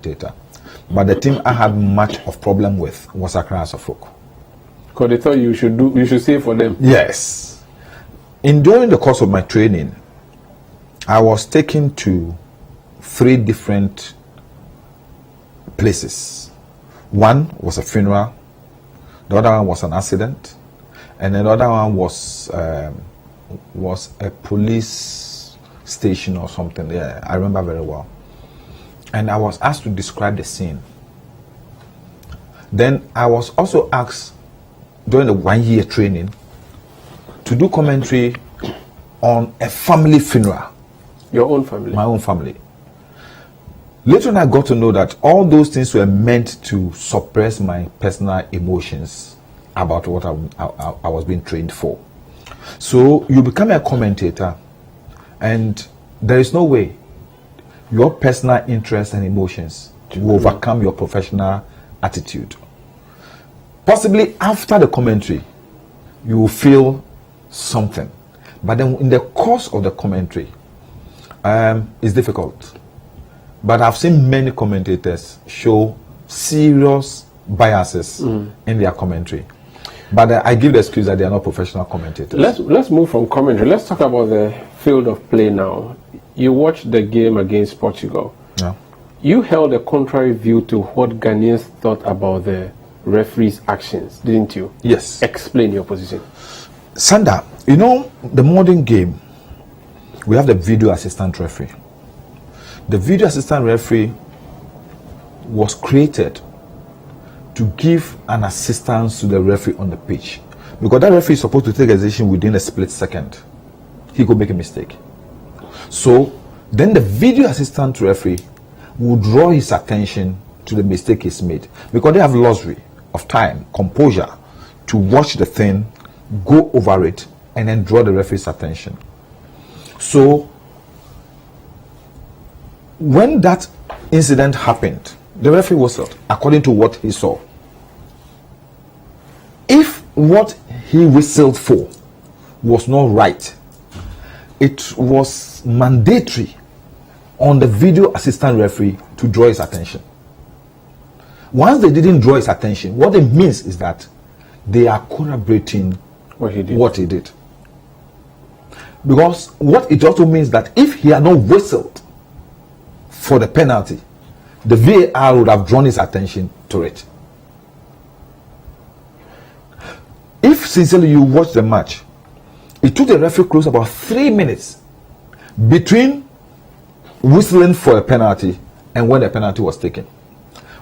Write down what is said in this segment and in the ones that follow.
commentator. But the team I had much of problem with was Accra Folk. Because they thought you should say for them. Yes. During the course of my training, I was taken to 3 different places. One was a funeral, the other one was an accident, and the other one was a police station or something. Yeah, I remember very well. And I was asked to describe the scene. Then I was also asked during the 1-year training to do commentary on a family funeral. Your own family? My own family. Later on I got to know that all those things were meant to suppress my personal emotions about what I was being trained for. So you become a commentator and there is no way your personal interests and emotions will overcome your professional attitude. Possibly after the commentary, you will feel something. But then in the course of the commentary, it's difficult. But I've seen many commentators show serious biases in their commentary. But I give the excuse that they are not professional commentators. Let's move from commentary. Let's talk about the field of play now. You watched the game against Portugal. Yeah. You held a contrary view to what Ghanaians thought about the referee's actions, didn't you? Yes. Explain your position. Sanda, you know, the modern game, we have the video assistant referee. The video assistant referee was created to give an assistance to the referee on the pitch. Because that referee is supposed to take a decision within a split second. He could make a mistake. So then the video assistant referee would draw his attention to the mistake he's made. Because they have luxury of time, composure, to watch the thing, go over it, and then draw the referee's attention. So when that incident happened, the referee whistled according to what he saw. If what he whistled for was not right, it was mandatory on the video assistant referee to draw his attention. Once they didn't draw his attention, what it means is that they are corroborating what he did. Because what it also means that if he had not whistled for the penalty, the VAR would have drawn his attention to it. If sincerely you watch the match, it took the referee close about 3 minutes between whistling for a penalty and when the penalty was taken.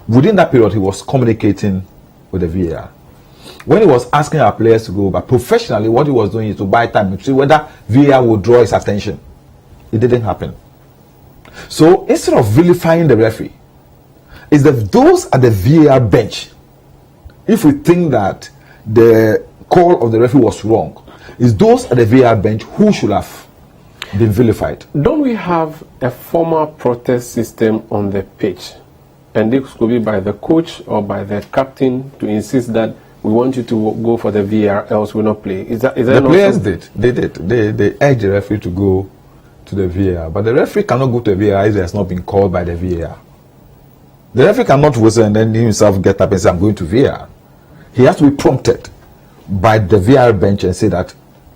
Within that period, he was communicating with the VAR. When he was asking our players to go back, professionally, what he was doing is to buy time to see whether VAR would draw his attention. It didn't happen. So instead of vilifying the referee, it's those at the VAR bench, if we think that the call of the referee was wrong, it's those at the VAR bench who should have been vilified. Don't we have a formal protest system on the pitch? And this could be by the coach or by the captain to insist that we want you to go for the VAR, else we'll not play. Is that the players did? They did. They urged the referee to go to the VAR, but the referee cannot go to the VAR if he has not been called by the VAR. The referee cannot whistle and then himself get up and say, "I'm going to VAR." He has to be prompted by the VAR bench and say that,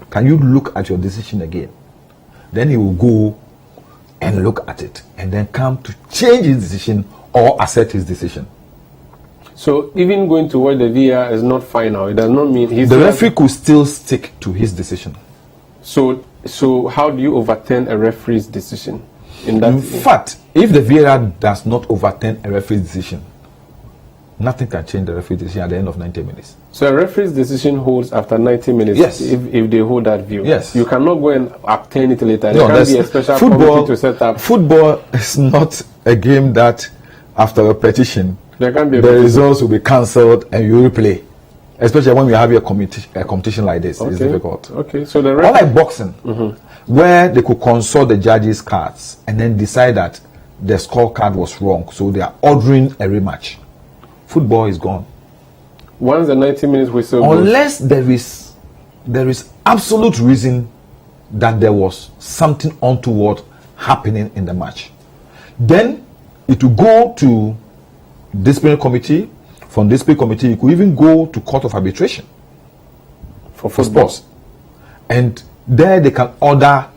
"Can you look at your decision again?" Then he will go and look at it and then come to change his decision or accept his decision. So even going to where the VAR is not final, it does not mean the referee could still stick to his decision. So how do you overturn a referee's decision? In fact, if the VAR does not overturn a referee's decision, nothing can change the referee's decision at the end of 90 minutes. So a referee's decision holds after 90 minutes. Yes. If they hold that view. Yes. You cannot go and upturn it later. No, there can be a special committee to set up. Football is not a game that after a petition, the results will be cancelled and you replay. Especially when we have a competition like this. It's difficult. Okay. So unlike boxing, where they could consult the judges' cards and then decide that the scorecard was wrong, so they are ordering a rematch. Football is gone. Once the 90 minutes whistle unless there is absolute reason that there was something untoward happening in the match, then it will go to disciplinary committee. From disciplinary committee, it could even go to court of arbitration For for football. sports. And there they can order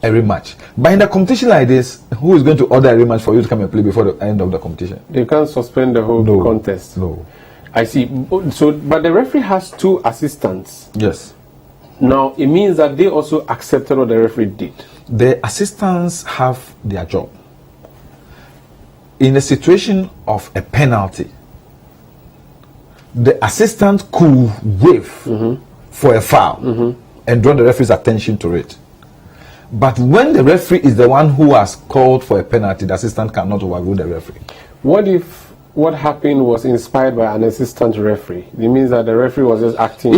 a rematch. But in a competition like this, who is going to order a rematch for you to come and play before the end of the competition? They can't suspend the whole No. contest. No. I see. So, but the referee has 2 assistants. Yes. Now, it means that they also accepted what the referee did. The assistants have their job. In a situation of a penalty, the assistant could wave for a foul and draw the referee's attention to it. But when the referee is the one who has called for a penalty, the assistant cannot overrule the referee. What if what happened was inspired by an assistant referee? It means that the referee was just acting.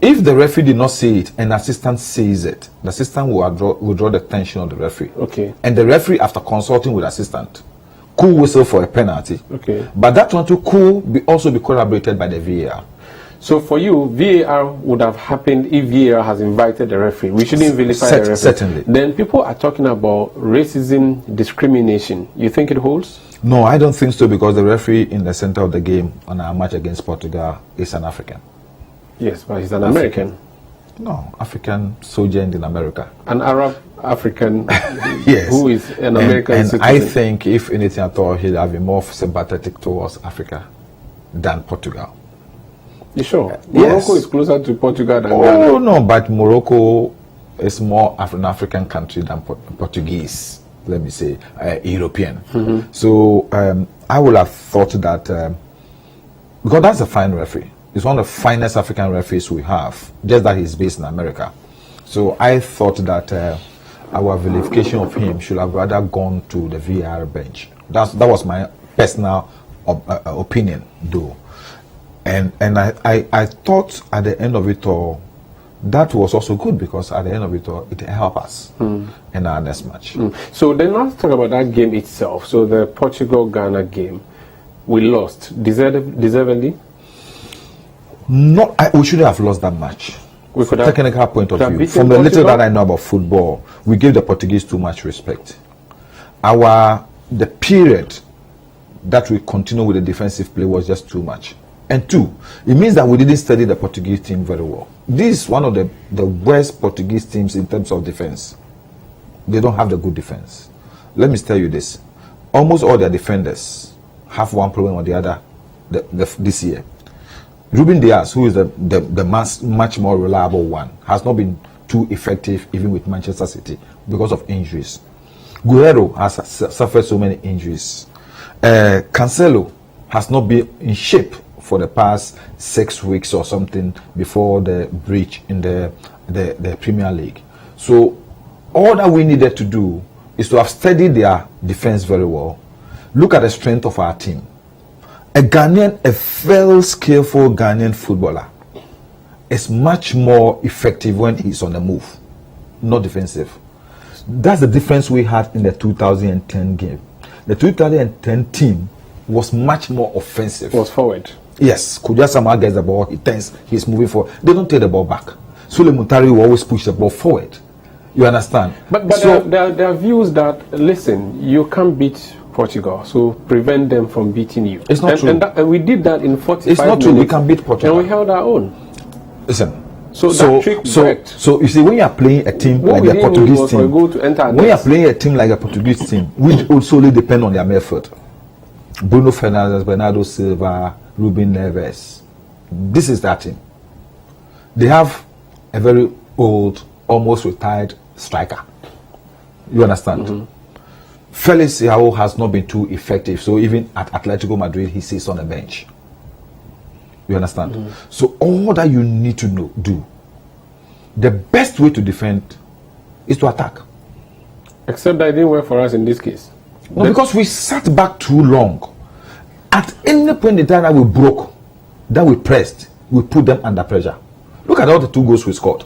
If the referee did not see it and the assistant sees it, the assistant will draw the attention of the referee. Okay. And the referee, after consulting with the assistant, could whistle for a penalty. Okay. But that one too could also be corroborated by the VAR. So for you, VAR would have happened if VAR has invited the referee. We shouldn't vilify the referee. Certainly. Then people are talking about racism, discrimination. You think it holds? No, I don't think so, because the referee in the center of the game on our match against Portugal is an African. Yes, but he's an American. No, African sojourned in America. An Arab African Yes. who is an American and citizen. I think, if anything at all, he'll have been more sympathetic towards Africa than Portugal. You sure? Yes. Morocco is closer to Portugal than Ghana. Oh, no, but Morocco is more an African country than Portuguese, let me say, European. So I would have thought that, because that's a fine referee. He's one of the finest African referees we have, just that he's based in America. So I thought that our vilification of him should have rather gone to the VAR bench. That was my personal opinion, though. And I thought at the end of it all, that was also good, because at the end of it all, it helped us in our next match. So then let's talk about that game itself. So the Portugal-Ghana game, we lost. Deservedly? We shouldn't have lost that match. We From could have- technical point of could have view, beaten from the little Portugal? that I know about football, we gave the Portuguese too much respect. The period that we continue with the defensive play was just too much. And 2, it means that we didn't study the Portuguese team very well. This is one of the worst Portuguese teams in terms of defense. They don't have the good defense. Let me tell you this. Almost all their defenders have one problem or the other this year. Ruben Diaz, who is the much more reliable one, has not been too effective even with Manchester City because of injuries. Guerrero has suffered so many injuries. Cancelo has not been in shape for the past 6 weeks or something before the breach in the Premier League. So all that we needed to do is to have studied their defense very well, look at the strength of our team. A very skillful Ghanaian footballer is much more effective when he's on the move, not defensive. That's the difference we had in the 2010 game. The 2010 team was much more offensive. Was forward. Yes, Kudia Sama gets the ball, he turns, he's moving forward. They don't take the ball back. Sule Mutari will always push the ball forward. You understand? But so, there are views that, listen, you can't beat Portugal, so prevent them from beating you. It's not true. And we did that in 45 it's not minutes. true. We can beat Portugal. And we held our own. Listen. So that trick worked. So you see, when you are playing a team What like we the didn't need Portuguese was for a team, goal to enter our when you are nets. playing a team like a Portuguese team, which also depend on their method, Bruno Fernandes, Bernardo Silva, Ruben Neves, this is that team. They have a very old, almost retired striker. You understand? Felix Yao has not been too effective, so even at Atletico Madrid, he sits on the bench. You understand? So all that you need to do, the best way to defend is to attack. Except that it didn't work for us in this case. No, because we sat back too long. At any point in time that we broke, that we pressed, we put them under pressure. Look at all the 2 goals we scored.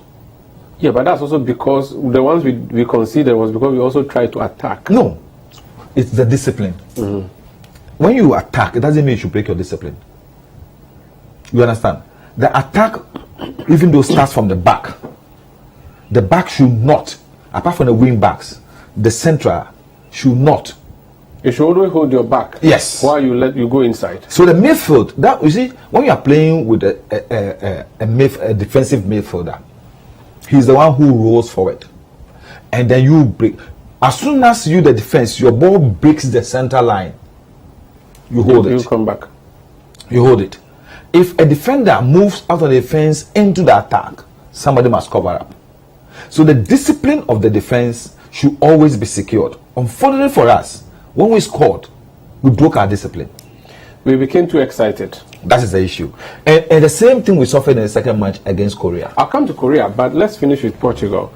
Yeah, but that's also because the ones we conceded was because we also tried to attack. No, it's the discipline. When you attack, it doesn't mean you should break your discipline. You understand? The attack, even though starts from the back should not, apart from the wing backs, the central should not You should always hold your back. Yes. While you go inside. So the midfield, that you see, when you are playing with a defensive midfielder, he's the one who rolls forward, and then you break. As soon as you the defense, your ball breaks the center line. You hold it. You come back. You hold it. If a defender moves out of the defense into the attack, somebody must cover up. So the discipline of the defense should always be secured. Unfortunately for us, when we scored, we broke our discipline. We became too excited. That is the issue. And the same thing we suffered in the second match against Korea. I'll come to Korea, but let's finish with Portugal.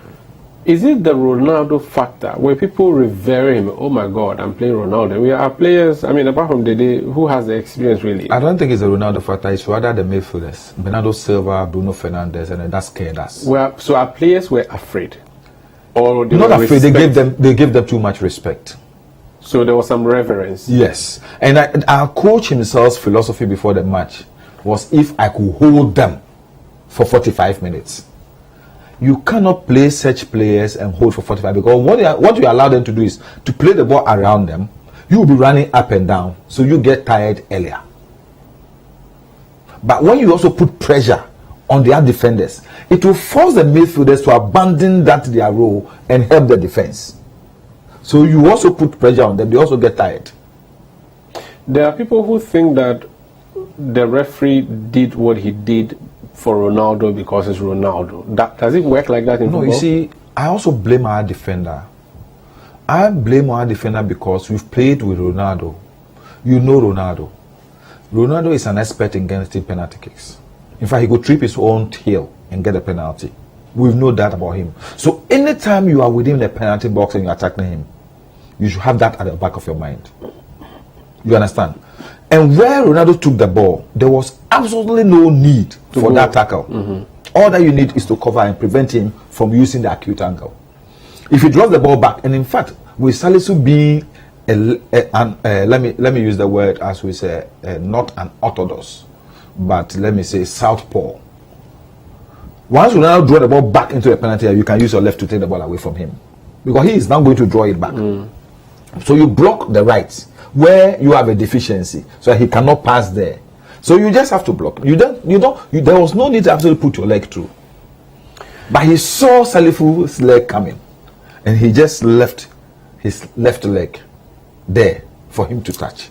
Is it the Ronaldo factor where people revere him? Oh my God, I'm playing Ronaldo. We are players, I mean, apart from Dede, who has the experience really? I don't think it's the Ronaldo factor. It's rather the midfielders. Bernardo Silva, Bruno Fernandes, and that scared us. Well, so our players were afraid? Or they not were afraid, they gave them too much respect. So there was some reverence? Yes. And our coach himself's philosophy before the match was if I could hold them for 45 minutes. You cannot play such players and hold for 45 because what you allow them to do is to play the ball around them. You will be running up and down, so you get tired earlier. But when you also put pressure on their defenders, it will force the midfielders to abandon their role and help the defense. So you also put pressure on them, they also get tired. There are people who think that the referee did what he did for Ronaldo because it's Ronaldo. Does it work like that in football? No, you see, I also blame our defender. I blame our defender because we've played with Ronaldo. You know Ronaldo. Ronaldo is an expert in getting penalty kicks. In fact, he could trip his own heel and get a penalty. We know that about him. So anytime you are within the penalty box and you're attacking him, you should have that at the back of your mind. You understand? And where Ronaldo took the ball, there was absolutely no need for that tackle. Mm-hmm. All that you need is to cover and prevent him from using the acute angle. If he drops the ball back, and in fact, with Salisu being let me use the word as we say, not an orthodox, but let me say southpaw. Once Ronaldo draw the ball back into the penalty area, you can use your left to take the ball away from him because he is now going to draw it back. So you block the right where you have a deficiency, so he cannot pass there. So you just have to block. There was no need to actually put your leg through. But he saw Salifu's leg coming, and he just left his left leg there for him to touch.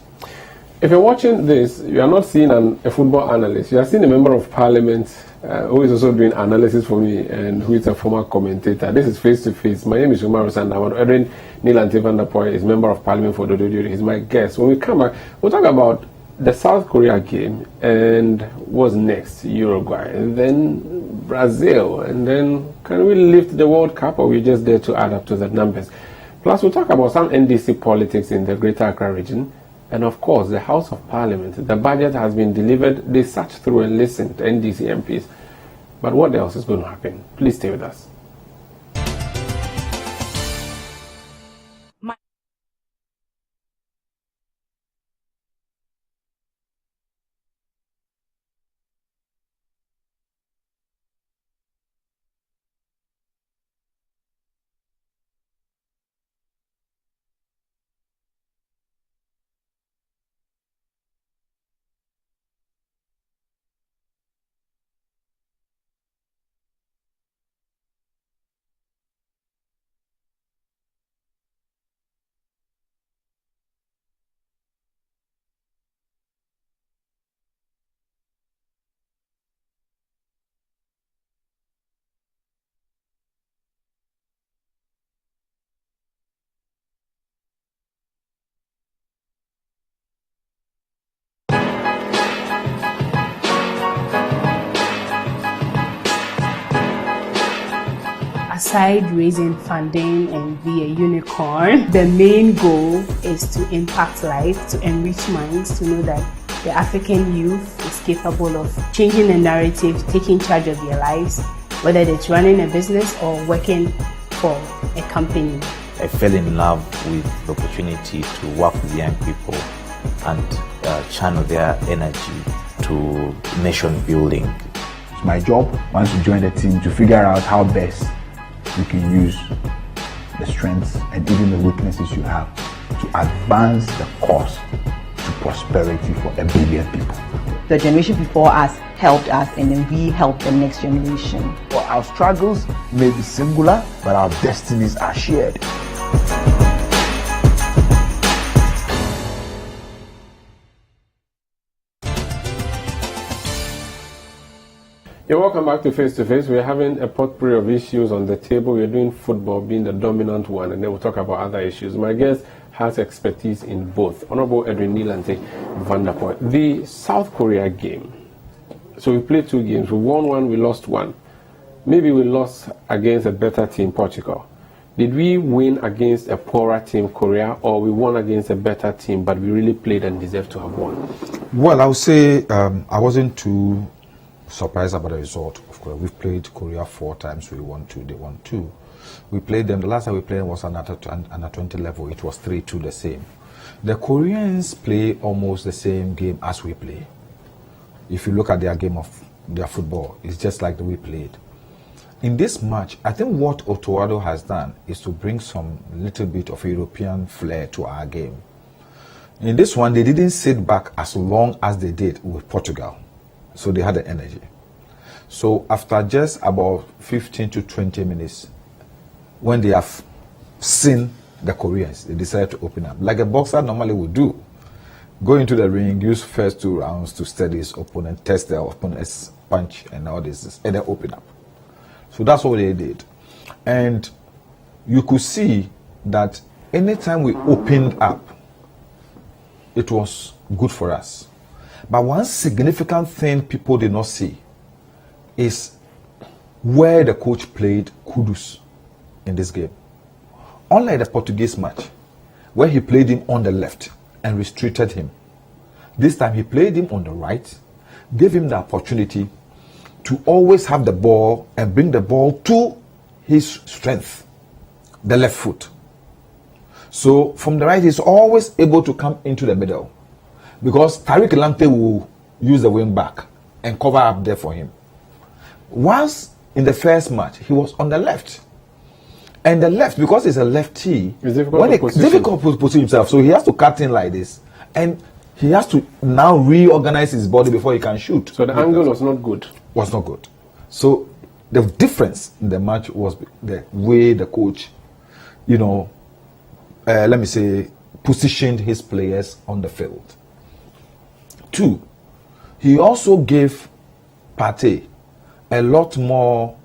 If you're watching this, you are not seeing a football analyst. You are seeing a member of parliament who is also doing analysis for me and who is a former commentator. This is face to face. My name is Umaru, Sanda. Amadu Lante Vanderpuye is member of parliament for Dodo. He's my guest. When we come back, we'll talk about the South Korea game and what's next, Uruguay, and then Brazil, and then can we lift the World Cup, or are we just there to add up to the numbers? Plus, we'll talk about some NDC politics in the Greater Accra region. And of course, the House of Parliament, the budget has been delivered. They sat through and listened to NDC MPs. But what else is going to happen? Please stay with us. Aside raising funding and be a unicorn, the main goal is to impact life, to enrich minds, to know that the African youth is capable of changing the narrative, taking charge of their lives, whether it's running a business or working for a company. I fell in love with the opportunity to work with young people and channel their energy to nation building. It's my job, once you join the team, to figure out how best you can use the strengths and even the weaknesses you have to advance the cause to prosperity for a billion people. The generation before us helped us, and then we helped the next generation. For our struggles may be singular, but our destinies are shared. You're welcome back to Face to Face. We're having a potpourri of issues on the table. We're doing football being the dominant one, and then we'll talk about other issues. My guest has expertise in both. Honorable Edwin Lante, Vanderpuye. The South Korea game. So we played 2 games. We won 1, we lost 1. Maybe we lost against a better team, Portugal. Did we win against a poorer team, Korea, or we won against a better team, but we really played and deserved to have won? Well, I would say I wasn't too surprised about the result. Of course, we've played Korea 4 times. We won 2, they won 2. We played them. The last time we played was under 20 level. It was 3-2 the same. The Koreans play almost the same game as we play. If you look at their game of their football, it's just like we played. In this match, I think what Umaru has done is to bring some little bit of European flair to our game. In this one, they didn't sit back as long as they did with Portugal. So they had the energy. So after just about 15 to 20 minutes, when they have seen the Koreans, they decided to open up. Like a boxer normally would do. Go into the ring, use first 2 rounds to steady his opponent, test their opponent's punch and all this, and then open up. So that's what they did. And you could see that anytime we opened up, it was good for us. But one significant thing people did not see is where the coach played Kudus in this game. Unlike the Portuguese match, where he played him on the left and restricted him, this time he played him on the right, gave him the opportunity to always have the ball and bring the ball to his strength, the left foot. So from the right, he's always able to come into the middle, because Tariq Lante will use the wing back and cover up there for him. Once in the first match, he was on the left. And the left, because it's a lefty, it's difficult to position himself. So he has to cut in like this. And he has to now reorganize his body before he can shoot. So the angle was not good. Was not good. So the difference in the match was the way the coach, let me say, positioned his players on the field. 2, he also gave Partey a lot more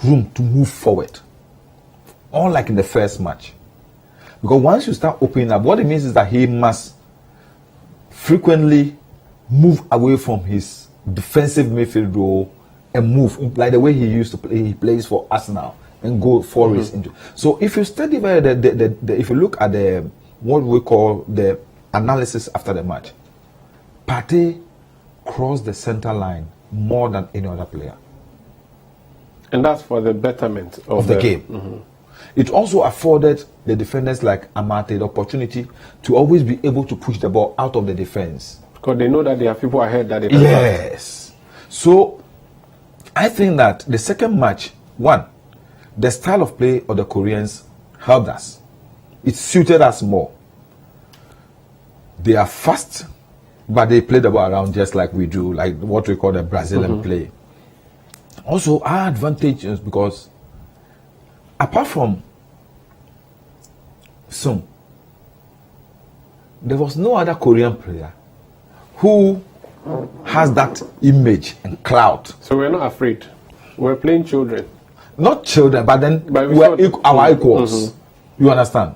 room to move forward, unlike in the first match. Because once you start opening up, what it means is that he must frequently move away from his defensive midfield role and move like the way he used to play. He plays for Arsenal and go forwards into. So if you study if you look at the what we call the analysis after the match, Partey crossed the center line more than any other player. And that's for the betterment of the game. It also afforded the defenders like Amadu the opportunity to always be able to push the ball out of the defense. Because they know that there are people ahead that they can Yes. So I think that the second match, the style of play of the Koreans helped us. It suited us more. They are fast, but they play the ball around just like we do, like what we call the Brazilian play. Also, our advantage is because apart from Sung, there was no other Korean player who has that image and clout. So we're not afraid. We're playing children. Not children, but then we're our equals. You understand?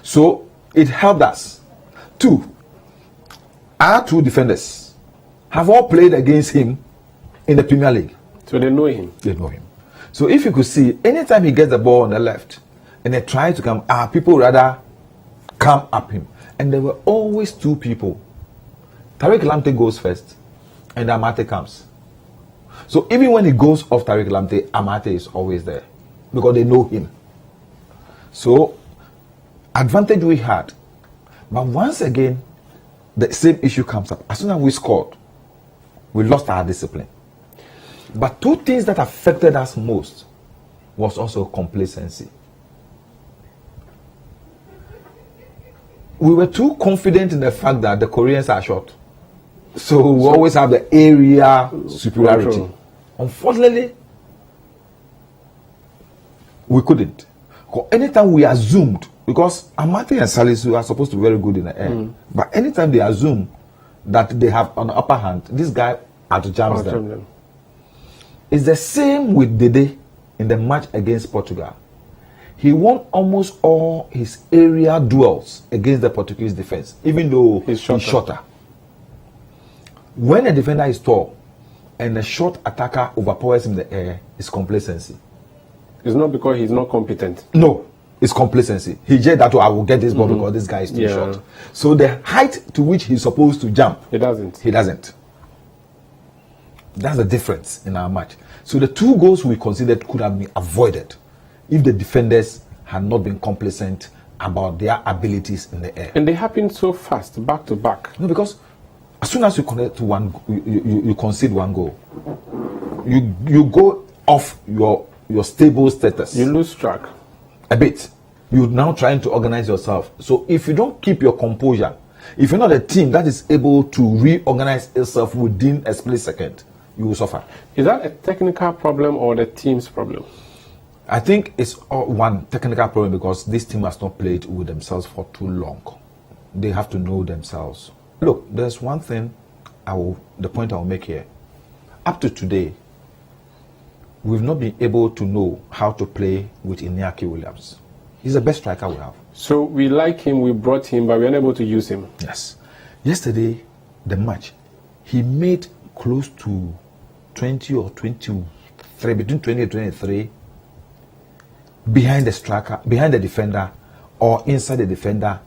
So it helped us. 2, our 2 defenders have all played against him in the Premier League. So they know him. They know him. So if you could see, anytime he gets the ball on the left and they try to come, people rather come up him. And there were always 2 people. Tariq Lante goes first and Amate comes. So even when he goes off Tariq Lante, Amate is always there because they know him. So advantage we had. But once again, the same issue comes up. As soon as we scored, we lost our discipline. But 2 things that affected us most was also complacency. we were too confident in the fact that the Koreans are short. So we always have the area superiority. Control. Unfortunately, we couldn't. Anytime we assumed, because Amadu and Salisu are supposed to be very good in the air, but anytime they assume that they have an upper hand, this guy out-jams them. It's the same with Dede in the match against Portugal. He won almost all his area duels against the Portuguese defense, even though he's shorter. When a defender is tall and a short attacker overpowers him in the air, it's complacency. It's not because he's not competent. No, it's complacency. He just that I will get this ball because this guy is too short. So the height to which he's supposed to jump, he doesn't. He doesn't. That's the difference in our match. So the 2 goals we considered could have been avoided if the defenders had not been complacent about their abilities in the air. And they happened so fast, back to back. No, because as soon as you connect to one, you concede 1 goal. You go off your stable status. You lose track a bit. You're now trying to organize yourself. So if you don't keep your composure, if you're not a team that is able to reorganize itself within a split second, you will suffer. Is that a technical problem or the team's problem? I think it's one technical problem because this team has not played with themselves for too long. They have to know themselves. Look, there's one thing the point I will make here. Up to today, we've not been able to know how to play with Iñaki Williams. He's the best striker we have. So we like him, we brought him, but we're unable to use him. Yes. Yesterday, the match, he made close to 20 or 23, between 20 and 23, behind the striker, behind the defender, or inside the defender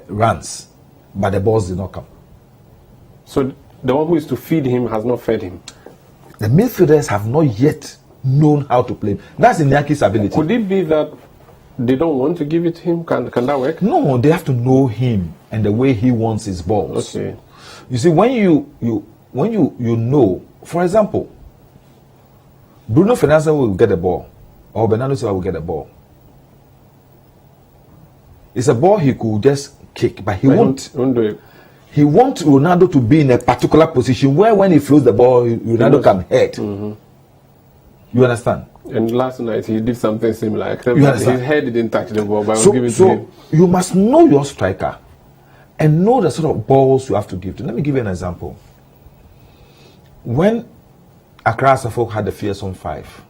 runs, but the balls did not come. So the one who is to feed him has not fed him. The midfielders have not yet known how to play. That's Iñaki's ability. Could it be that they don't want to give it to him? Can that work? No, they have to know him and the way he wants his balls. Okay. You see, when you know, for example, Bruno Fernandes will get the ball, or Bernardo Silva will get the ball. It's a ball he could just kick, but he won't do it. He wants Ronaldo to be in a particular position where when he throws the ball, Ronaldo can head. You understand? And last night he did something similar, except that his head didn't touch the ball, but I was giving to him. You must know your striker and know the sort of balls you have to give to. Let me give you an example. When Accra Asafo had the fearsome 5,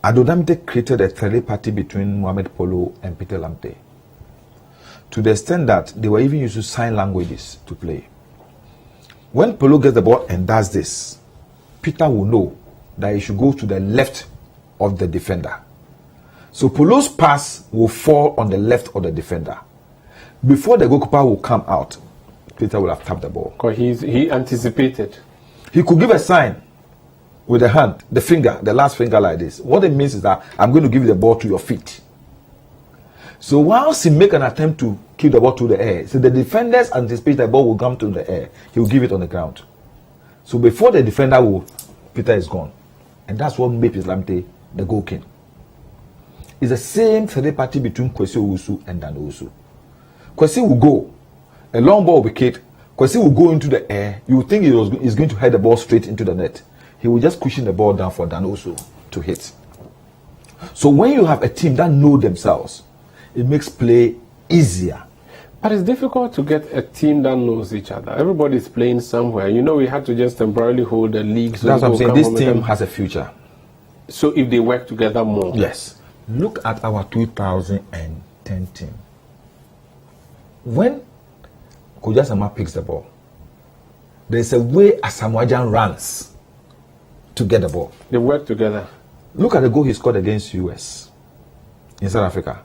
Adodamite created a telepathy between Mohamed Polo and Peter Lante, to the extent that they were even using sign languages to play. When Polo gets the ball and does this, Peter will know that he should go to the left of the defender. So Polo's pass will fall on the left of the defender. Before the goalkeeper will come out, Peter will have tapped the ball. Because he anticipated. He could give a sign with the hand, the finger, the last finger like this. What it means is that I'm going to give you the ball to your feet. So once he make an attempt to kick the ball to the air, so the defenders anticipate the ball will come to the air, he will give it on the ground. So before the defender will, Peter is gone. And that's what made Lamte the goal king. It's the same telepathy between Kwesi Owusu and Dan Owusu. Kwesi will go, a long ball will be kicked, Kwesi will go into the air, you would think he's going to head the ball straight into the net. He will just cushion the ball down for Dan Owusu to hit. So when you have a team that know themselves, it makes play easier. But it's difficult to get a team that knows each other. Everybody's playing somewhere. You know, we had to just temporarily hold the league. So that's what I'm saying. This team has a future. So if they work together more. Yes. Look at our 2010 team. When Kojasama picks the ball, there's a way Asamoah runs to get the ball. They work together. Look at the goal he scored against US in South Africa.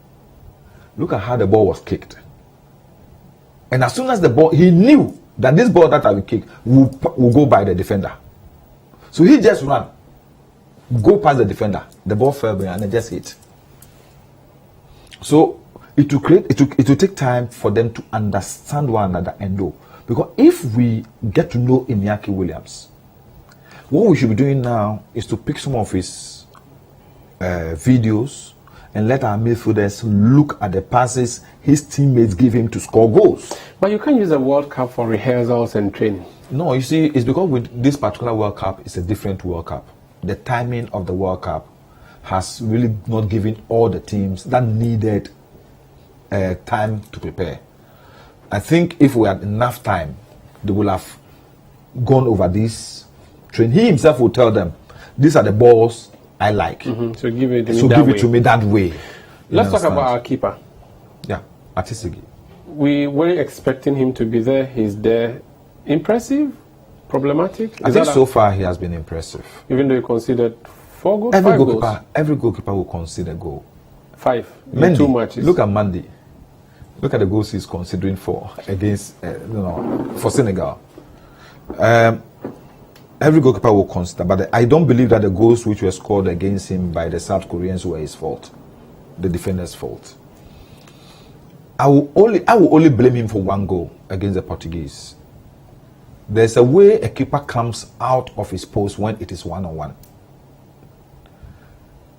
Look at how the ball was kicked. And as soon as the ball, he knew that this ball that I will kick will go by the defender. So he just ran, go past the defender. The ball fell behind and just hit. So it will take time for them to understand one another and know. Because if we get to know Iñaki Williams, what we should be doing now is to pick some of his videos and let our midfielders look at the passes his teammates give him to score goals. But you can't use the World Cup for rehearsals and training. No, you see, it's because with this particular World Cup, it's a different World Cup. The timing of the World Cup has really not given all the teams that needed time to prepare. I think if we had enough time, they will have gone over this train. He himself will tell them, these are the balls I like. So give it to me So that give way. it to me that way. Let's talk about our keeper. Yeah, Atisigi. We weren't expecting him to be there. He's there. Impressive? Problematic? I think so far he has been impressive. Even though he considered 4 goals, Every 5 goalkeeper, goals? every goalkeeper will consider goal. 5 in Mendy, 2 matches. look at Mendy. Look at the goals he's considering for against, for Senegal. Every goalkeeper will consider, but I don't believe that the goals which were scored against him by the South Koreans were his fault, the defender's fault. I will only blame him for 1 goal against the Portuguese. There's a way a keeper comes out of his post when it is 1-on-1.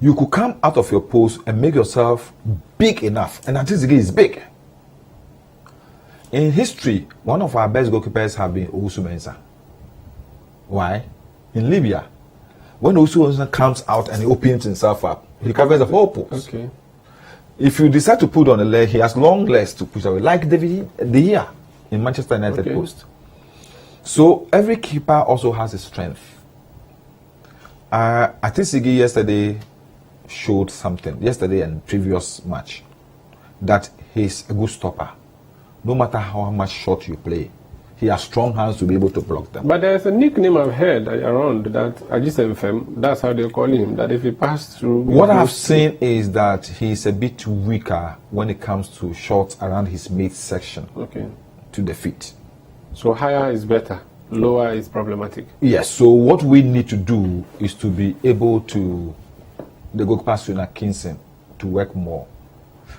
You could come out of your post and make yourself big enough, and Atisigi is big. In history, one of our best goalkeepers have been Owusu Mensah. Why? In Libya, when Owusu Mensah comes out and he opens himself up, he covers the whole post. Okay. If you decide to put on a leg, he has long legs to push away, like David De Gea in Manchester United post. So every keeper also has a strength. Atisigi yesterday showed something, yesterday and previous match, that he's a good stopper. No matter how much shot you play, he has strong hands to be able to block them. But there's a nickname I've heard around that Ajisemfem, that's how they call him, that if he passed through... What I've seen is that he's a bit weaker when it comes to shots around his midsection to the feet. So higher is better, lower is problematic. Yes, so what we need to do is to be able to, the goalkeeper Suna Kinson, to work more.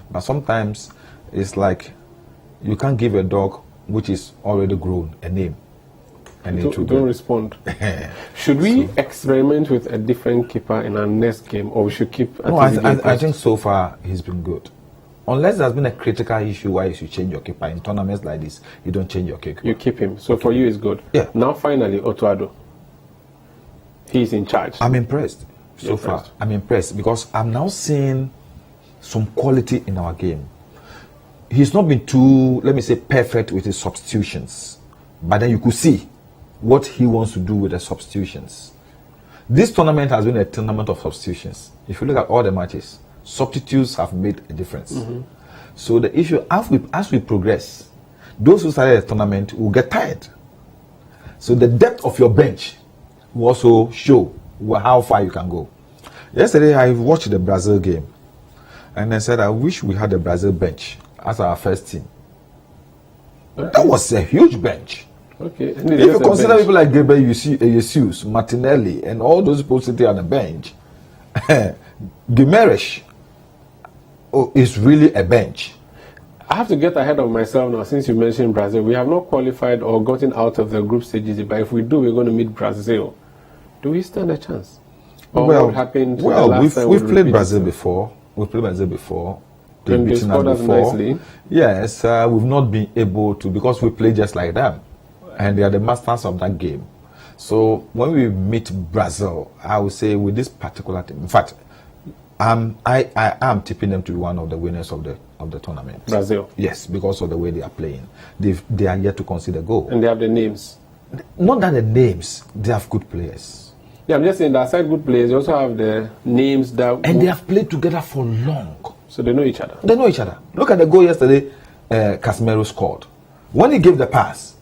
But sometimes it's like you can't give a dog which is already grown a name. And Don't respond. Should we experiment with a different keeper in our next game, or we should keep... No, I think so far he's been good. Unless there's been a critical issue why you should change your keeper. In tournaments like this, you don't change your keeper. You keep him. So for you, it's good. Yeah. Now, finally, Otuado. He's in charge. I'm impressed so far. I'm impressed because I'm now seeing some quality in our game. He's not been too, let me say, perfect with his substitutions. But then you could see what he wants to do with the substitutions. This tournament has been a tournament of substitutions. If you look at all the matches, substitutes have made a difference. So the issue, as we progress, those who started the tournament will get tired. So the depth of your bench will also show how far you can go. Yesterday, I watched the Brazil game, and I said, I wish we had the Brazil bench as our first team. That was a huge bench. Okay. If you consider people like Gabriel Jesus, Martinelli, and all those people sitting on the bench, Guimaraes is really a bench. I have to get ahead of myself now since you mentioned Brazil. We have not qualified or gotten out of the group stages, but if we do, we're going to meet Brazil. Do we stand a chance? Or what happened we've played Brazil before. We've played Brazil before. And they scored us nicely. Yes, we've not been able to because we play just like them. And they are the masters of that game. So when we meet Brazil, I would say with this particular team, in fact, I am tipping them to be one of the winners of the tournament. Brazil. Yes, because of the way they are playing. They are yet to concede a goal. And they have the names. Not that the names, they have good players. Yeah, I'm just saying that aside good players, they also have the names that... And they have played together for long. So they know each other. They know each other. Look at the goal yesterday Casemiro scored. When he gave the pass,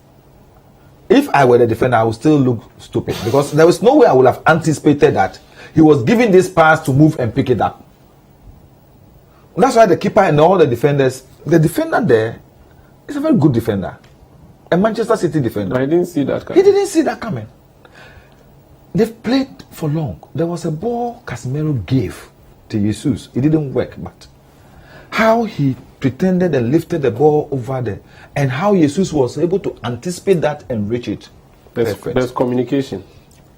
if I were the defender, I would still look stupid because there was no way I would have anticipated that he was giving this pass to move and pick it up. That's why the keeper and all the defenders, the defender there is a very good defender. A Manchester City defender. But I didn't see that coming. He didn't see that coming. They've played for long. There was a ball Casemiro gave to Jesus. It didn't work, but how he pretended and lifted the ball over there and how Jesus was able to anticipate that and reach it. There's communication.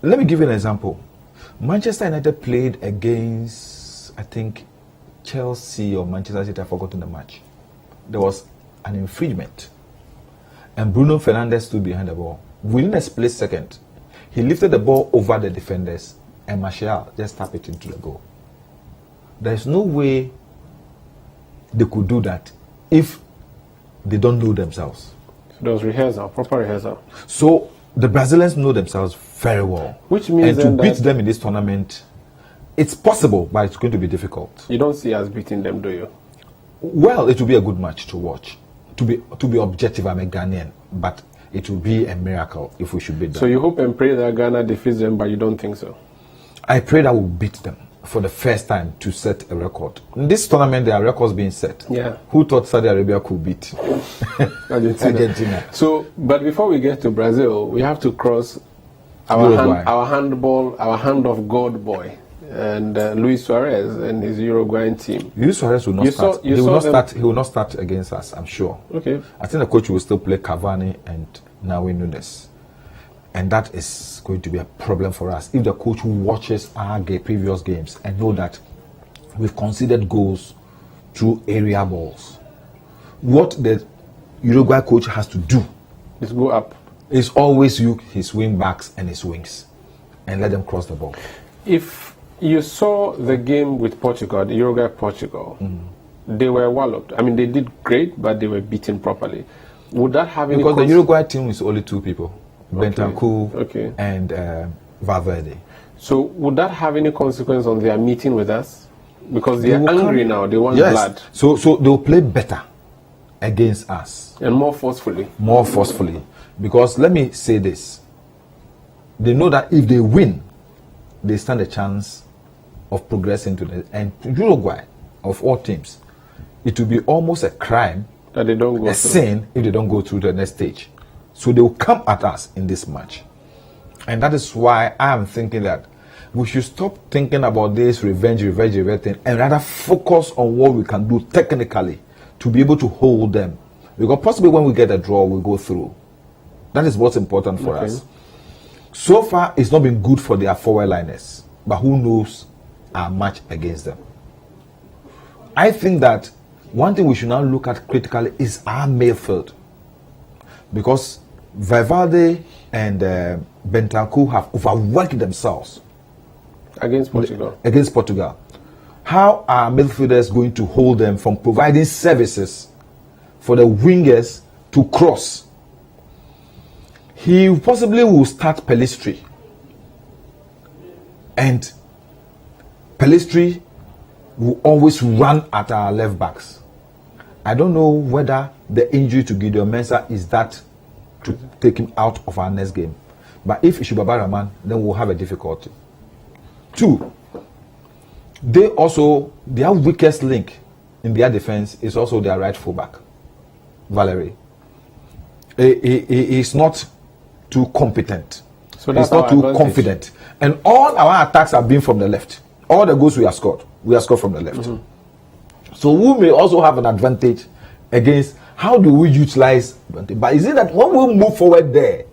Let me give you an example. Manchester United played against, I think, Chelsea or Manchester City, I've forgotten the match. There was an infringement. And Bruno Fernandes stood behind the ball. Within a split second, he lifted the ball over the defenders and Martial just tapped it into the goal. There's no way they could do that if they don't know themselves. So there was rehearsal, proper rehearsal. So the Brazilians know themselves very well. Which means and to beat them in this tournament, it's possible, but it's going to be difficult. You don't see us beating them, do you? Well, it will be a good match to watch. To be objective, I'm a Ghanaian, but it will be a miracle if we should beat them. So you hope and pray that Ghana defeats them, but you don't think so? I pray that we'll beat them for the first time to set a record. In this tournament, there are records being set. Yeah. Who thought Saudi Arabia could beat Argentina? So, but before we get to Brazil, we have to cross our hand of God boy, and Luis Suarez and his Uruguayan team. Luis Suarez will not start. He will not start against us, I'm sure. Okay. I think the coach will still play Cavani and Darwin Núñez. And that is going to be a problem for us if the coach watches our previous games and know that we've conceded goals through area balls. What the Uruguay coach has to do is go up. Is always use his wing backs and his wings and let them cross the ball. If you saw the game with Portugal, the Uruguay-Portugal, they were walloped. I mean, they did great, but they were beaten properly. Would that have any... Because the Uruguay team is only two people. Bentancur and Valverde. So would that have any consequence on their meeting with us? Because they are angry now, they want blood. So they'll play better against us. And more forcefully. More forcefully. Because let me say this. They know that if they win, they stand a chance of progressing to the... And Uruguay, of all teams, it will be almost a crime, that they don't go a sin, if they don't go through the next stage. So they will come at us in this match. And that is why I am thinking that we should stop thinking about this revenge thing and rather focus on what we can do technically to be able to hold them. Because possibly when we get a draw, we'll go through. That is what's important for us. So far, it's not been good for their forward liners. But who knows our match against them. I think that one thing we should now look at critically is our midfield. Because Valverde and Bentancur have overworked themselves against Portugal. How are midfielders going to hold them from providing services for the wingers to cross? He possibly will start Pellistri, and Pellistri will always run at our left backs. I don't know whether the injury to Gideon Mensah is that to take him out of our next game. But if Ishubaba Rahman, then we'll have a difficulty. 2, their weakest link in their defense is also their right fullback, Valerie. He is not too competent. So that's he's not too confident. And all our attacks have been from the left. All the goals we have scored from the left. So we may also have an advantage against how do we utilize. But is it that when we move forward there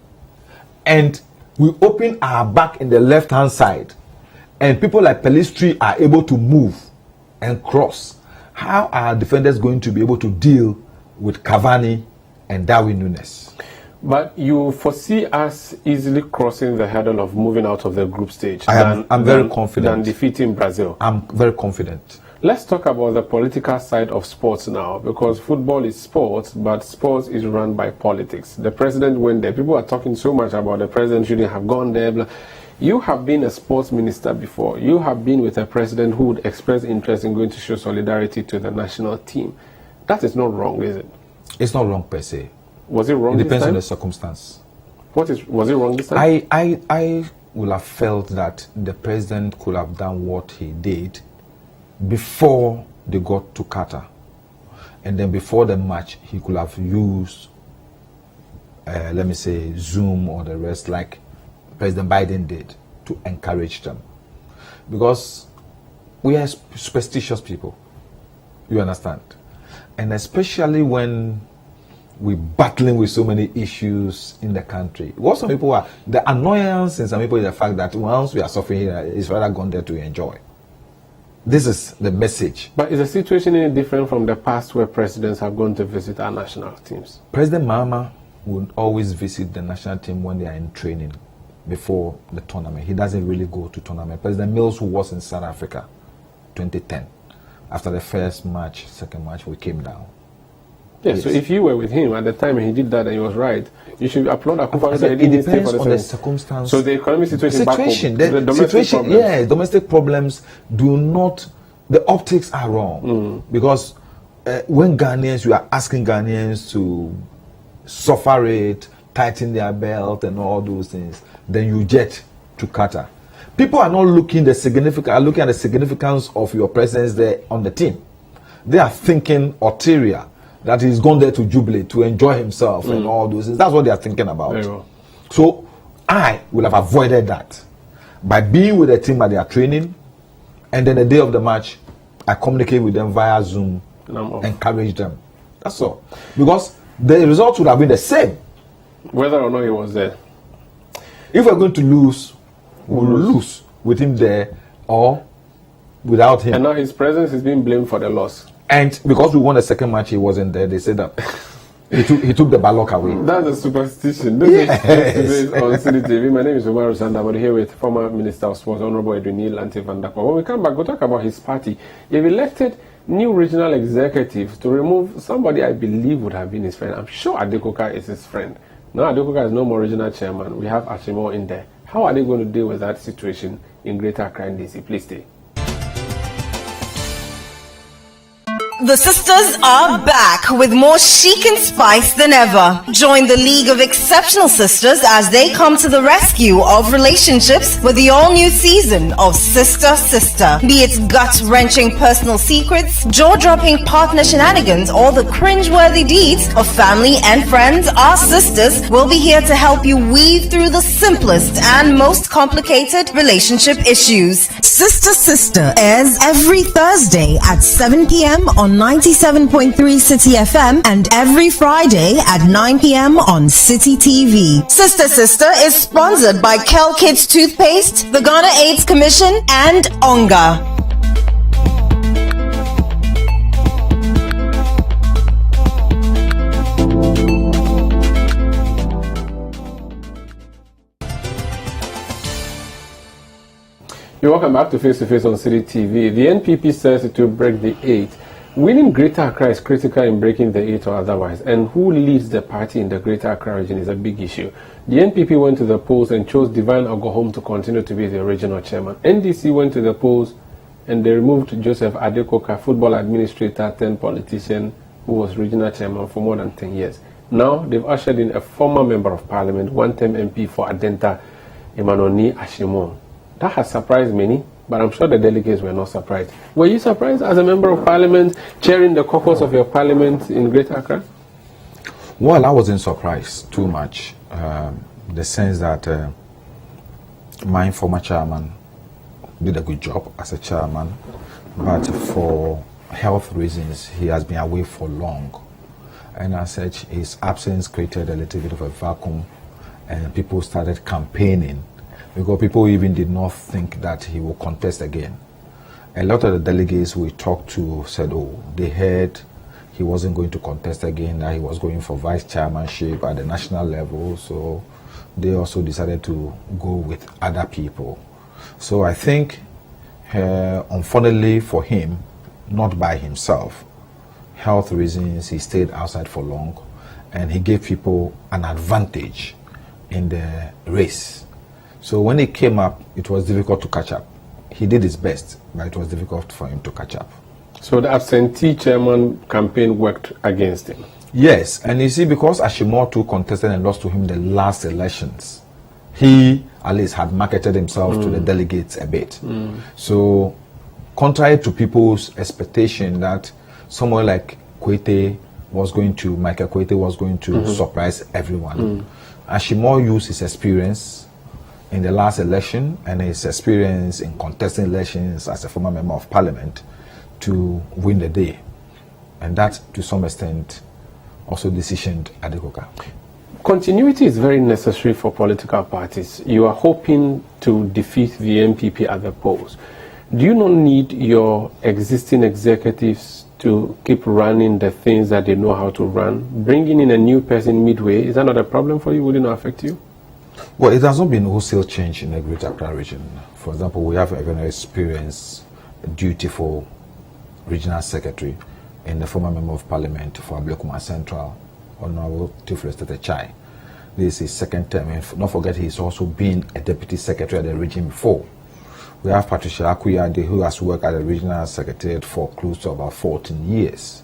and we open our back in the left hand side and people like Pellistri are able to move and cross, how are defenders going to be able to deal with Cavani and Darwin Núñez? But you foresee us easily crossing the hurdle of moving out of the group stage. I'm very confident. Than defeating Brazil. I'm very confident. Let's talk about the political side of sports now, because football is sports, but sports is run by politics. The president went there. People are talking so much about the president shouldn't have gone there. Blah. You have been a sports minister before. You have been with a president who would express interest in going to show solidarity to the national team. That is not wrong, is it? It's not wrong per se. Was it wrong? It depends on the circumstance. Was it wrong this time? I would have felt that the president could have done what he did before they got to Qatar, and then before the match he could have used let me say Zoom or the rest like President Biden did to encourage them, because we are superstitious people, you understand, and especially when we're battling with so many issues in the country. What some people are, the annoyance in some people is the fact that once we are suffering here, it's rather gone there to enjoy. This is the message. But is the situation any different from the past where presidents have gone to visit our national teams? President Mahama would always visit the national team when they are in training before the tournament. He doesn't really go to tournament. President Mills, who was in South Africa 2010, after the first match, second match, we came down. Yes, so if you were with him at the time and he did that and he was right, you should applaud Akufo-Addo that he didn't stay for the on the circumstance. So the economic situation back home, the domestic problems. Yeah, domestic problems do not, the optics are wrong. Because when Ghanaians, you are asking Ghanaians to suffer it, tighten their belt and all those things, then you jet to Qatar. People are not looking at the significance of your presence there on the team. They are thinking ulterior, that he's gone there to jubilate, to enjoy himself and all those things. That's what they are thinking about. Very well. So I will have avoided that by being with the team at their training, and then the day of the match, I communicate with them via Zoom, encourage them. That's all. Because the results would have been the same. Whether or not he was there. If we're going to lose, we'll lose with him there or without him. And now his presence is being blamed for the loss. And because we won the second match, he wasn't there. They said that he took the ballock away. That's a superstition. This is on City TV. My name is Umaru Sanda. I'm here with former Minister of Sports, Honorable Lante Vanderpuye. When we come back, we'll talk about his party. They've elected new regional executives to remove somebody I believe would have been his friend. I'm sure Adekoka is his friend. Now Adekoka is no more regional chairman. We have Ashimo in there. How are they going to deal with that situation in Greater Accra and DC? Please stay. The sisters are back with more chic and spice than ever. Join the League of Exceptional Sisters as they come to the rescue of relationships with the all-new season of Sister Sister. Be it gut-wrenching personal secrets, jaw-dropping partner shenanigans, or the cringe-worthy deeds of family and friends, our sisters will be here to help you weave through the simplest and most complicated relationship issues. Sister Sister airs every Thursday at 7 p.m. on 97.3 City FM and every Friday at 9 p.m. on City TV. Sister Sister is sponsored by Kel Kids Toothpaste, the Ghana AIDS Commission, and Onga. You're welcome back to Face on City TV. The NPP says it will break the 8. Winning Greater Accra is critical in breaking the 8 or otherwise, and who leads the party in the Greater Accra region is a big issue. The NPP went to the polls and chose Divine Ogohom to continue to be the original chairman. NDC went to the polls and they removed Joseph Adekoka, football administrator, 10 politician, who was regional chairman for more than 10 years. Now they've ushered in a former member of parliament, one-term MP for Adenta, Emanoni Ashimon. That has surprised many, but I'm sure the delegates were not surprised. Were you surprised as a member of parliament, chairing the caucus of your parliament in Greater Accra? Well, I wasn't surprised too much. The sense that my former chairman did a good job as a chairman, but for health reasons, he has been away for long. And as such, his absence created a little bit of a vacuum, and people started campaigning, because people even did not think that he will contest again. A lot of the delegates we talked to said, oh, they heard he wasn't going to contest again, that he was going for vice chairmanship at the national level, so they also decided to go with other people. So I think, unfortunately for him, not by himself, health reasons, he stayed outside for long, and he gave people an advantage in the race. So when he came up, it was difficult to catch up. He did his best, but it was difficult for him to catch up. So the absentee chairman campaign worked against him? Yes, and you see, because Ashimoto contested and lost to him the last elections, he at least had marketed himself to the delegates a bit. So contrary to people's expectation that someone like Michael Kwete was going to surprise everyone, Ashimo used his experience in the last election and his experience in contesting elections as a former member of parliament to win the day. And that, to some extent, also decisioned Adekoka. Continuity is very necessary for political parties. You are hoping to defeat the NPP at the polls. Do you not need your existing executives to keep running the things that they know how to run? Bringing in a new person midway, is that not a problem for you? Would it not affect you? Well, it has not been wholesale change in the Greater Accra region. For example, we have a very experienced, dutiful regional secretary in the former member of parliament for Ablekuma Central, Honorable Tiflestete Chai. This is his second term, and don't forget he's also been a deputy secretary at the region before. We have Patricia Akuyade, who has worked at the regional secretariat for close to about 14 years.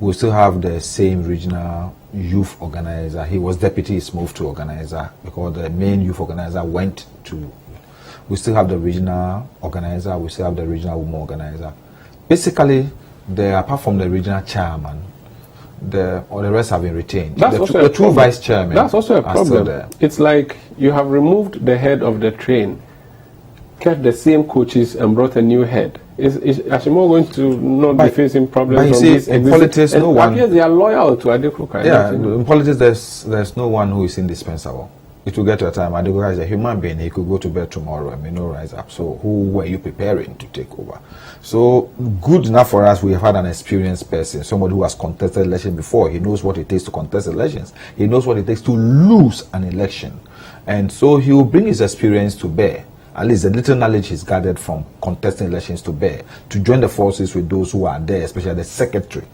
We still have the same regional youth organizer. He was deputy, he's moved to organizer because the main youth organizer went to. We still have the regional organizer, we still have the regional women organizer. Basically, apart from the regional chairman, the rest have been retained. That's the two vice chairmen. That's also a problem. It's like you have removed the head of the train, kept the same coaches, and brought a new head. Is Ashimo going to not be facing problems on this? In politics, no one. They are loyal to Adekoka. Yeah, in politics, there's no one who is indispensable. It will get to a time. Adekoka is a human being. He could go to bed tomorrow and may not rise up. So who were you preparing to take over? So good enough for us. We have had an experienced person, somebody who has contested elections before. He knows what it takes to contest elections. He knows what it takes to lose an election, and so he will bring his experience to bear. At least the little knowledge he's gathered from contesting elections to bear, to join the forces with those who are there, especially the secretary.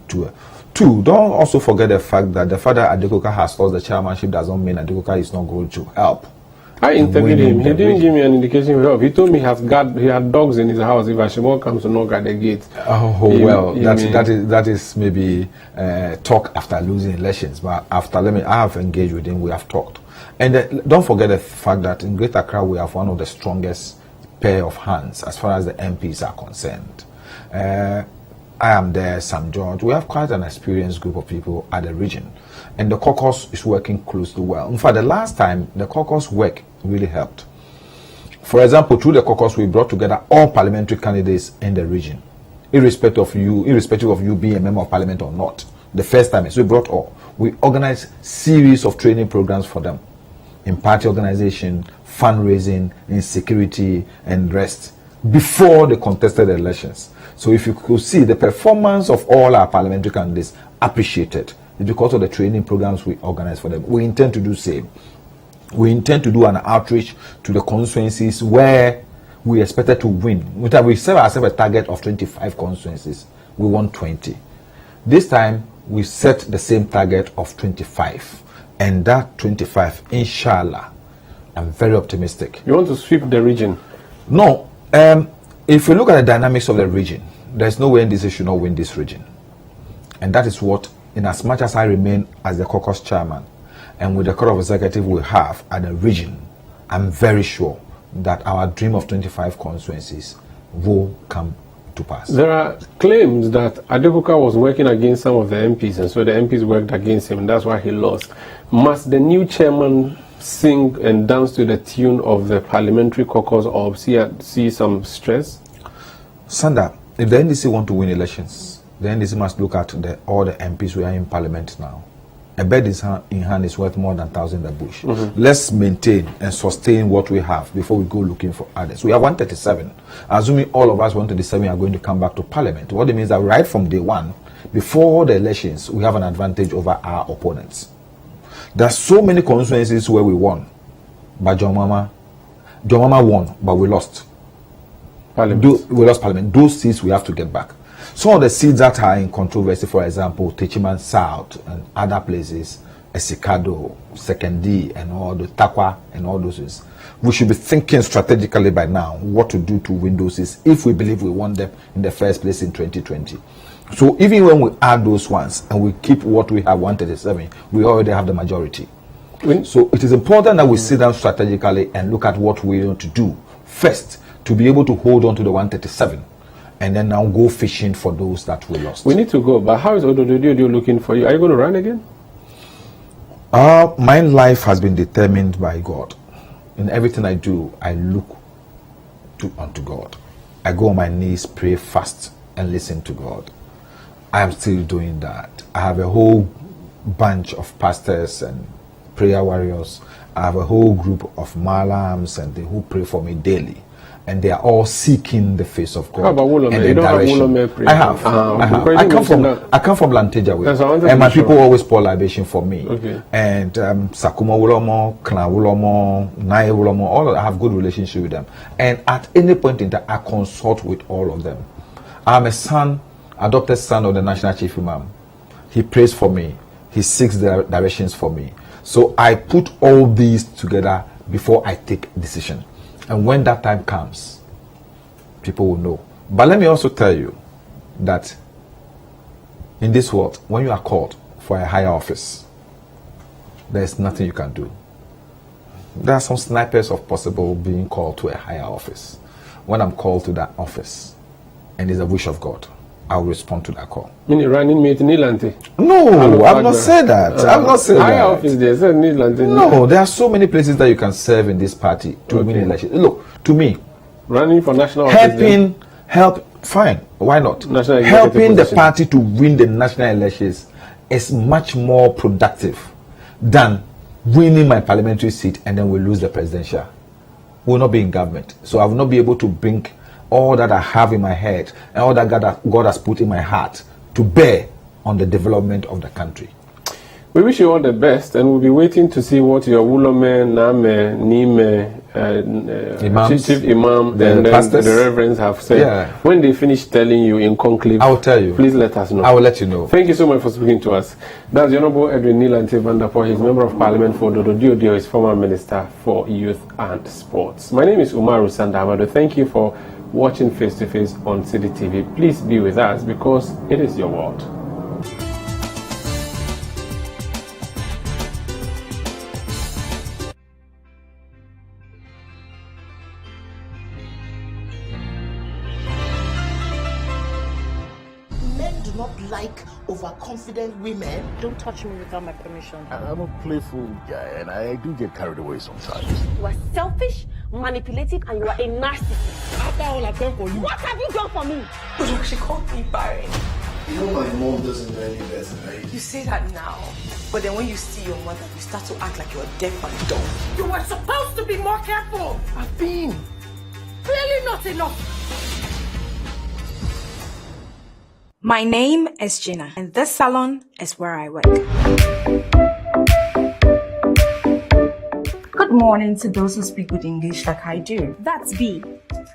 Two, don't also forget the fact that the fact that Adekoka has lost the chairmanship does not mean Adekoka is not going to help. I interviewed him. He didn't give me an indication of help. He told me he had dogs in his house. If Ashimo comes to knock at the gate. That is maybe talk after losing elections. But I have engaged with him. We have talked. And don't forget the fact that in Greater Accra we have one of the strongest pair of hands as far as the MPs are concerned. I am there, Sam George. We have quite an experienced group of people at the region. And the caucus is working closely well. In fact, the last time, the caucus work really helped. For example, through the caucus, we brought together all parliamentary candidates in the region, irrespective of you being a member of parliament or not. The first time, so we brought all. We organized series of training programs for them in party organization, fundraising, in security, and rest before the contested elections. So if you could see the performance of all our parliamentary candidates appreciated, it's because of the training programs we organize for them. We intend to do same. We intend to do an outreach to the constituencies where we expected to win. We set ourselves a target of 25 constituencies. We won 20. This time, we set the same target of 25. And that 25, inshallah, I'm very optimistic. You want to sweep the region? No. If you look at the dynamics of the region, there's no way NDC should not win this region. And that is what, in as much as I remain as the caucus chairman, and with the Court of Executive we have at the region, I'm very sure that our dream of 25 constituencies will come to pass. There are claims that Adekoka was working against some of the MPs, and so the MPs worked against him, and that's why he lost. Must the new chairman sing and dance to the tune of the parliamentary caucus or see some stress? Sanda, if the NDC want to win elections, the NDC must look at all the MPs who are in parliament now. A bird in hand is worth more than 1,000 in the bush. Let's maintain and sustain what we have before we go looking for others. We have 137. Assuming all of us 137 are going to come back to parliament, what it means that right from day one, before the elections, we have an advantage over our opponents. There are so many constituencies where we won, but John Mama won, but we lost. We lost parliament. Those seats we have to get back. Some of the seats that are in controversy, for example, Techiman South and other places, Esikado, Sekendi, and all the Takwa and all those things. We should be thinking strategically by now what to do to win those seats if we believe we won them in the first place in 2020. So even when we add those ones and we keep what we have 137, we already have the majority. So it is important that we sit down strategically and look at what we want to do first to be able to hold on to the 137. And then now go fishing for those that we lost. We need to go, but how is Odododio looking for you? Are you going to run again? My life has been determined by God. In everything I do, I look unto God. I go on my knees, pray, fast, and listen to God. I am still doing that. I have a whole bunch of pastors and prayer warriors. I have a whole group of malams and they who pray for me daily. and they are all seeking the face of God. How about Wulome? And You don't have direction. Wulome prayer? I have. I come from Lante way, and my people always pour libation for me. Okay. And Sakuma Wulomo, Kana Wulomo, Nai Wulomo, all of them, I have good relationship with them. And at any point in time, I consult with all of them. I'm a son, adopted son of the National Chief Imam. He prays for me. He seeks the directions for me. So I put all these together before I take a decision. And when that time comes, people will know. But let me also tell you that in this world, when you are called for a higher office, there's nothing you can do. There are some snipers of possible being called to a higher office. When I'm called to that office, and it's a wish of God, I will respond to that call. Running mate in Lante? No, I've not said that. I've not said higher that. office there, said Lante. No, there are so many places that you can serve in this party to win elections. Look, to me, running for national office. Fine, why not? National Helping the position. party to win the national elections is much more productive than winning my parliamentary seat and then we lose the presidential. We will not be in government. So I will not be able to bring all that I have in my head and all that God has put in my heart to bear on the development of the country. We wish you all the best, and we'll be waiting to see what your Wulome, Name, Imams, Chief Imam, and then pastors, the reverends have said. Yeah. When they finish telling you in conclave, I will tell you. Please let us know. I will let you know. Thank you so much for speaking to us. That's the Honorable Edwin Lante Vanderpuye. He's Member of Parliament for Dodo Diodio, is former Minister for Youth and Sports. My name is Umaru Sanda Amadu. Thank you for watching Face to Face on City TV. Please be with us because it is your world. Men do not like overconfident women. Don't touch me without my permission. I'm a playful guy and I do get carried away sometimes. You are selfish, manipulative, and you are a narcissist. After all I've done for you. What have you done for me? She called me barren. You know my mom doesn't know any better, right? You say that now, but then when you see your mother, you start to act like you're deaf and dumb. You were supposed to be more careful. I've been. Clearly not enough. My name is Gina, and this salon is where I work. Good morning to those who speak good English like I do. That's B,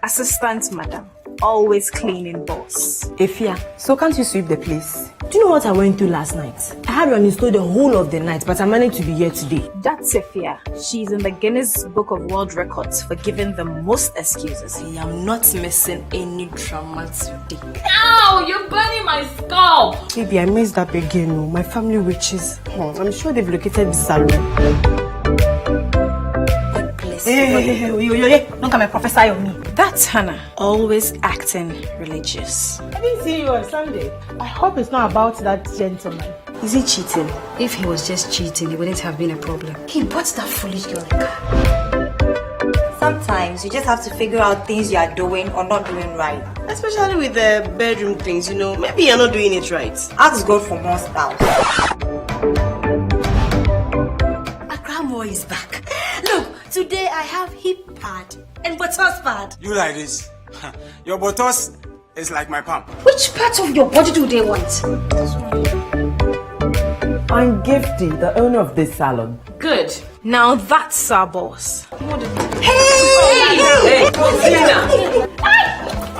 assistant madam, always cleaning boss. Efia, so can't you sweep the place? Do you know what I went through last night? I had uninstalled the whole of the night, but I managed to be here today. That's Efia. She's in the Guinness Book of World Records for giving the most excuses. I am not missing any drama today. Ow, you're burning my scalp. Baby, I messed up again. Oh. My family riches. I'm sure they've located this salon. God bless you. Don't come and prophesy on me. That's Hannah, always acting religious. I didn't see you on Sunday. I hope it's not about that gentleman. Is he cheating? If he was just cheating, it wouldn't have been a problem. He bought that foolish girl. Sometimes you just have to figure out things you are doing or not doing right. Especially with the bedroom things, you know. Maybe you're not doing it right. Ask God for more spouse. Akramo is back. Look, today I have hip pad and buttocks pad. You like this? Your buttocks is like my palm. Which part of your body do they want? I'm Gifty, the owner of this salon. Good. Now that's our boss. Hey!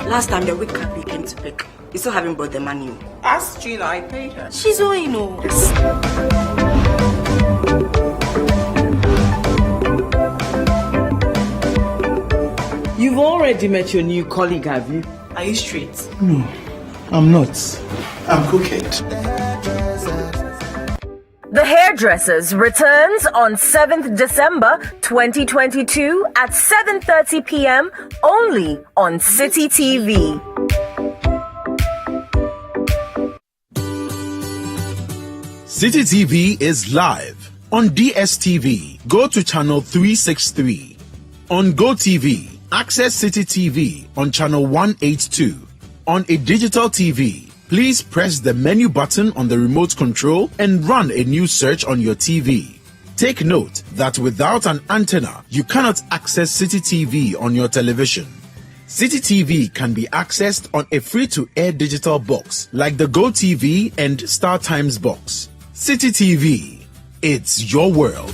Last time the week card came to pick. You still haven't brought the money. Ask Gina, I paid her. She's all you know. You've already met your new colleague, have you? Are you straight? No, I'm not. I'm crooked. The Hairdressers returns on 7th December 2022 at 7:30 p.m. only on City TV. City TV is live on DSTV. Go to channel 363. On GoTV, access City TV on channel 182. On a digital TV, please press the menu button on the remote control and run a new search on your TV. Take note that without an antenna, you cannot access City TV on your television. City TV can be accessed on a free-to-air digital box like the Go TV and Star Times box. City TV, it's your world.